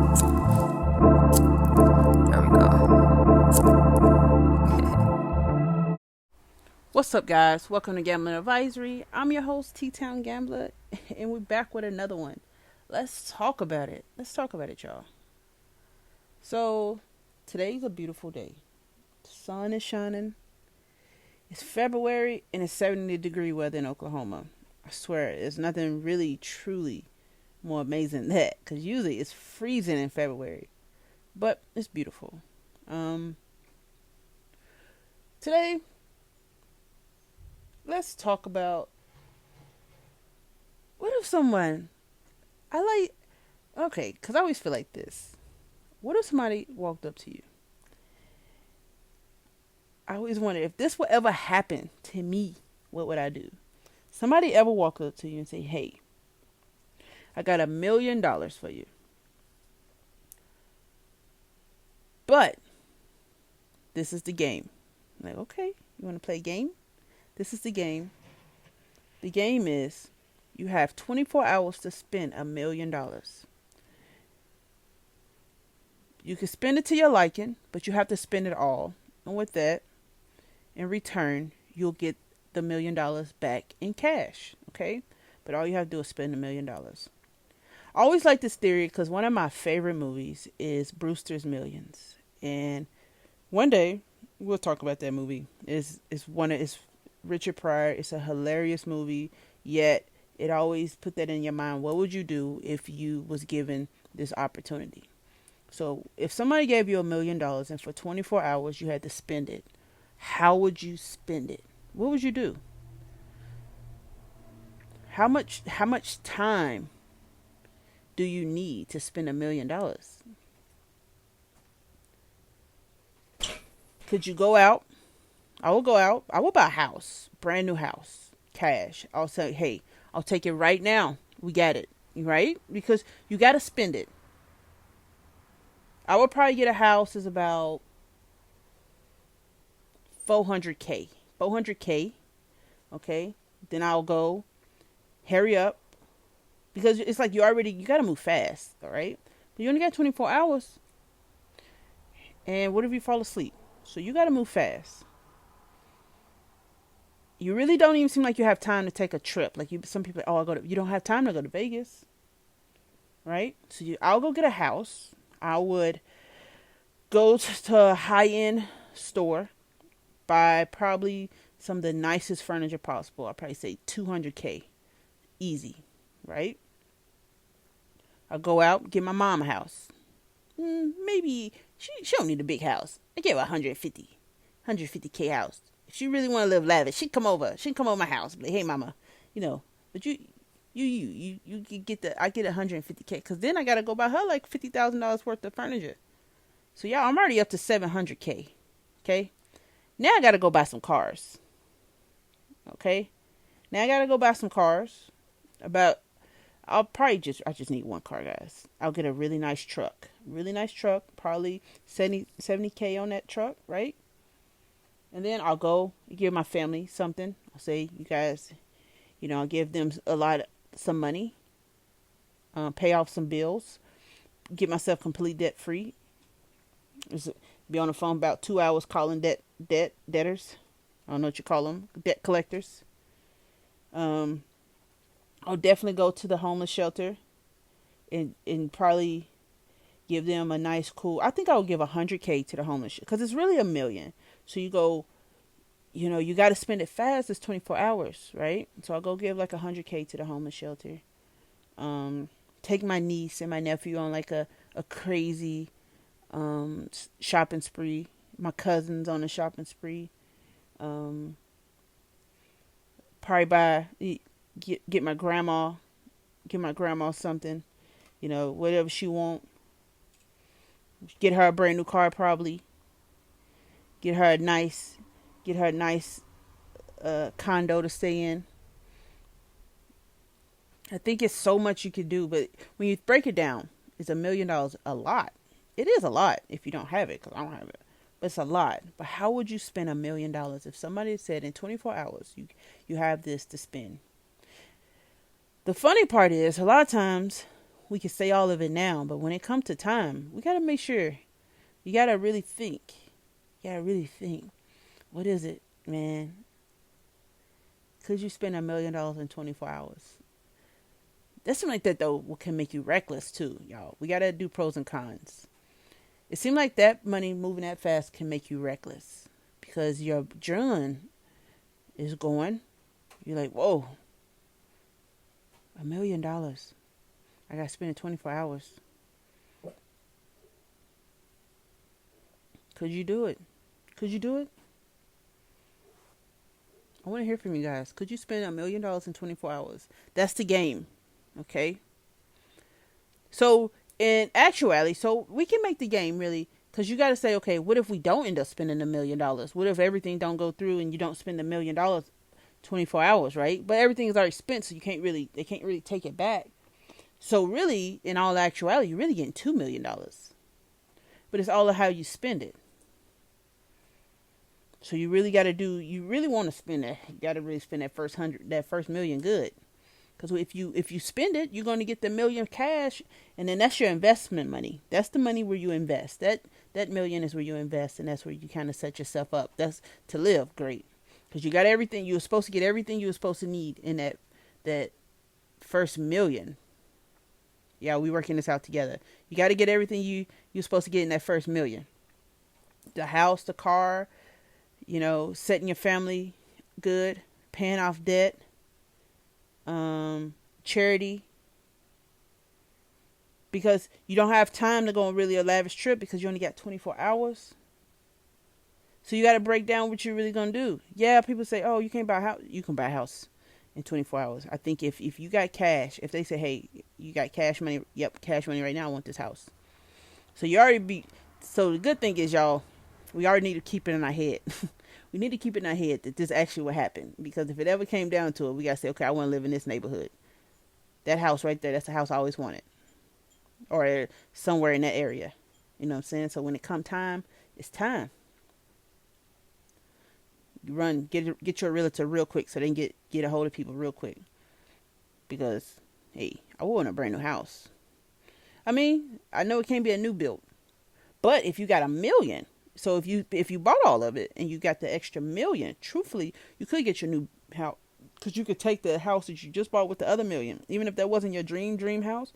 There we go. What's up, guys? Welcome to Gambling Advisory. I'm your host, T-Town Gambler, and we're back with another one. Let's talk about it. Y'all. So, today's a beautiful day. The sun is shining. It's February, and it's 70-degree weather in Oklahoma. I swear, there's nothing really, truly more amazing than that, because usually it's freezing in February. But it's beautiful. Today, let's talk about what if someone because I always feel like this. What if somebody walked up to you? I always wonder if this would ever happen to me, what would I do? Somebody ever walk up to you and say, "Hey, I got $1 million for you. But this is the game." I'm like, okay, you want to play a game? This is the game. The game is you have 24 hours to spend $1 million. You can spend it to your liking, but you have to spend it all. And with that, in return, you'll get the $1 million back in cash. Okay? But all you have to do is spend $1 million. I always like this theory because one of my favorite movies is Brewster's Millions. And one day, we'll talk about that movie. It's Richard Pryor. It's a hilarious movie, yet it always put that in your mind. What would you do if you was given this opportunity? So if somebody gave you $1 million and for 24 hours you had to spend it, how would you spend it? What would you do? How much time do you need to spend $1 million? Could you go out? I will go out. I will buy a house, brand new house, cash. I'll say, hey, I'll take it right now. We got it, right? Because you got to spend it. I would probably get a house is about $400K. $400K. Okay. Then I'll go hurry up because it's like you got to move fast. All right. But you only got 24 hours. And what if you fall asleep? So you got to move fast. You really don't even seem like you have time to take a trip. Like some people, you don't have time to go to Vegas, right? So I'll go get a house. I would go to a high-end store, buy probably some of the nicest furniture possible. I'll probably say $200K, easy, right? I'll go out, get my mom a house. Maybe she don't need a big house. I give her 150K house. If she really want to live lavish, she come over my house. Like, hey, mama, but you get I get 150K because then I gotta go buy her like $50,000 worth of furniture. So y'all, I'm already up to 700K. Okay, now I gotta go buy some cars. Okay, now I gotta go buy some cars. I just need one car, guys. I'll get a really nice truck. Probably 70K on that truck, right? And then I'll go give my family something. I'll say, you guys, I'll give them some money, pay off some bills, get myself completely debt free. Be on the phone about 2 hours calling debtors. I don't know what you call them, debt collectors. I'll definitely go to the homeless shelter and probably give them a nice, cool. I think I'll give 100K to the homeless because it's really $1 million. So you go, you got to spend it fast. It's 24 hours, right? So I'll go give like 100K to the homeless shelter. Take my niece and my nephew on like a crazy shopping spree. My cousins on a shopping spree. Probably get my grandma something, whatever she want. Get her a brand new car probably. Get her a nice condo to stay in. I think it's so much you could do, but when you break it down, is $1 million a lot? It is a lot if you don't have it, because I don't have it. But it's a lot. But how would you spend $1 million if somebody said in 24 hours you have this to spend? The funny part is, a lot of times we can say all of it now, but when it comes to time, we got to make sure. You got to really think. You got to really think. What is it, man? Could you spend $1,000,000 in 24 hours? That's something like that, though, can make you reckless, too, y'all. We got to do pros and cons. It seems like that money moving that fast can make you reckless because your adrenaline is going. You're like, whoa, $1,000,000. I got to spend it 24 hours. Could you do it? Could you do it? I want to hear from you guys. Could you spend $1,000,000 in 24 hours? That's the game. Okay. So in actuality, so we can make the game really, because you got to say, okay, what if we don't end up spending $1,000,000? What if everything don't go through and you don't spend $1,000,000 24 hours, right? But everything is already spent, so they can't really take it back. So really, in all actuality, you're really getting $2,000,000. But it's all of how you spend it. So you really got to you really want to spend that. You got to really spend that first million good. Because if you spend it, you're going to get the million cash, and then that's your investment money. That's the money where you invest. That million is where you invest, and that's where you kind of set yourself up. That's to live great. Because you got everything. You were supposed to get everything you were supposed to need in that first million. Yeah, we working this out together. You got to get everything you're supposed to get in that first million. The house, the car, setting your family good, paying off debt, charity. Because you don't have time to go on really a lavish trip because you only got 24 hours. So you got to break down what you're really going to do. Yeah, people say, oh, you can't buy a house. You can buy a house in 24 hours. I think if you got cash, if they say, hey, you got cash money. Yep, cash money right now. I want this house. So so the good thing is, y'all, we already need to keep it in our head. We need to keep it in our head that this actually will happen. Because if it ever came down to it, we got to say, okay, I want to live in this neighborhood. That house right there, that's the house I always wanted. Or somewhere in that area. You know what I'm saying? So when it come time, it's time. You get your realtor real quick so they can get a hold of people real quick. Because, hey, I want a brand new house. I mean, I know it can't be a new build. But if you got $1 million, so if you bought all of it and you got the extra $1 million, truthfully, you could get your new house. Because you could take the house that you just bought with the other $1 million. Even if that wasn't your dream house,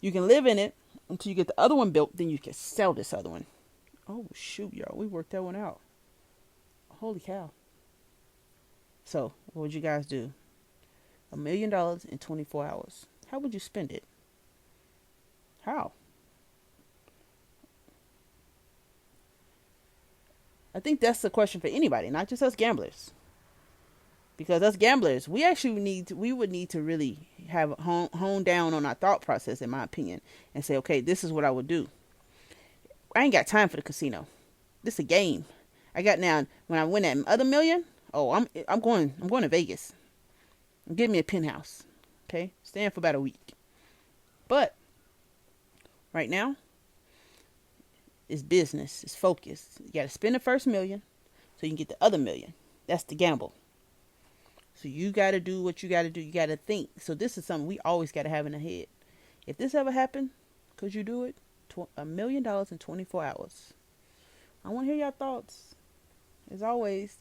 you can live in it until you get the other one built. Then you can sell this other one. Oh, shoot, y'all. We worked that one out. Holy cow. So, what would you guys do? $1 million in 24 hours. How would you spend it? How? I think that's the question for anybody, not just us gamblers. Because us gamblers, we would need to really have hone down on our thought process, in my opinion, and say, okay, this is what I would do. I ain't got time for the casino. This is a game. I got now, when I win that other $1 million, oh, I'm going to Vegas. Give me a penthouse. Okay? Staying for about a week. But right now, it's business. It's focus. You got to spend the first $1 million so you can get the other $1 million. That's the gamble. So you got to do what you got to do. You got to think. So this is something we always got to have in the head. If this ever happened, could you do it? $1 million in 24 hours. I want to hear your thoughts. As always,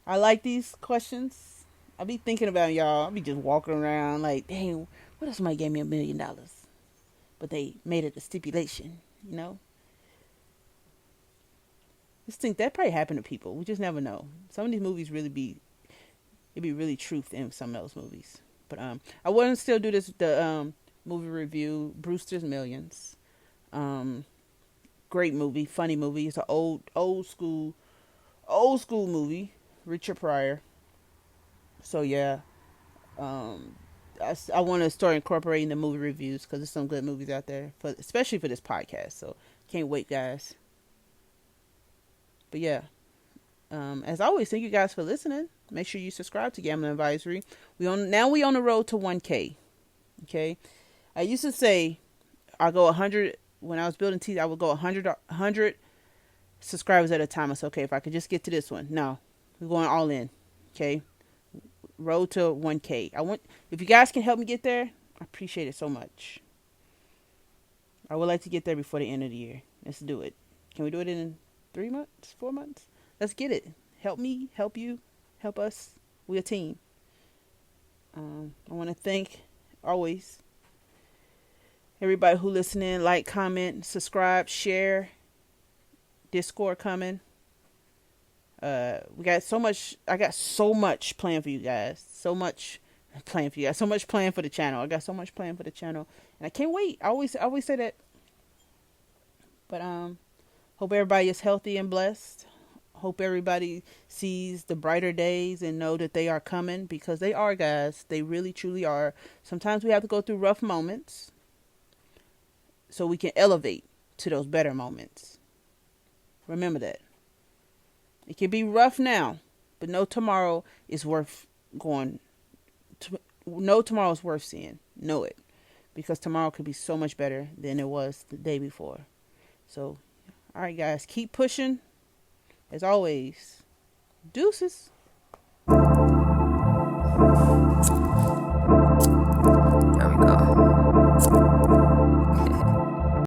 I like these questions. I be thinking about y'all. I be just walking around like, dang, what if somebody gave me $1 million? But they made it a stipulation, Just think that probably happened to people. We just never know. Some of these movies it'd be really truth in some of those movies. But I want to still do the movie review, Brewster's Millions. Great movie, funny movie. It's an old school movie. Richard Pryor. So yeah, I want to start incorporating the movie reviews because there's some good movies out there, especially for this podcast. So can't wait, guys. But yeah, as always, thank you guys for listening. Make sure you subscribe to Gambling Advisory. We on the road to 1K. Okay, I used to say I go 100 when I was building teeth. I would go 100 subscribers at a time. I said, okay, if I could just get to this one. No, we're going all in. Okay, road to 1K. If you guys can help me get there, I appreciate it so much. I would like to get there before the end of the year. Let's do it. Can we do it in 3 months, 4 months? Let's get it. Help me, help you, help us. We're a team. I want to thank always everybody who listening, like, comment, subscribe, share. Discord coming. We got so much. I got so much planned for you guys. So much planned for you guys. So much planned for the channel. I got so much planned for the channel, and I can't wait. I always say that. But hope everybody is healthy and blessed. Hope everybody sees the brighter days and know that they are coming, because they are, guys. They really truly are. Sometimes we have to go through rough moments so we can elevate to those better moments. Remember that. It can be rough now, but no tomorrow is worth going. No tomorrow is worth seeing. Know it, because tomorrow could be so much better than it was the day before. So, all right, guys, keep pushing. As always, deuces.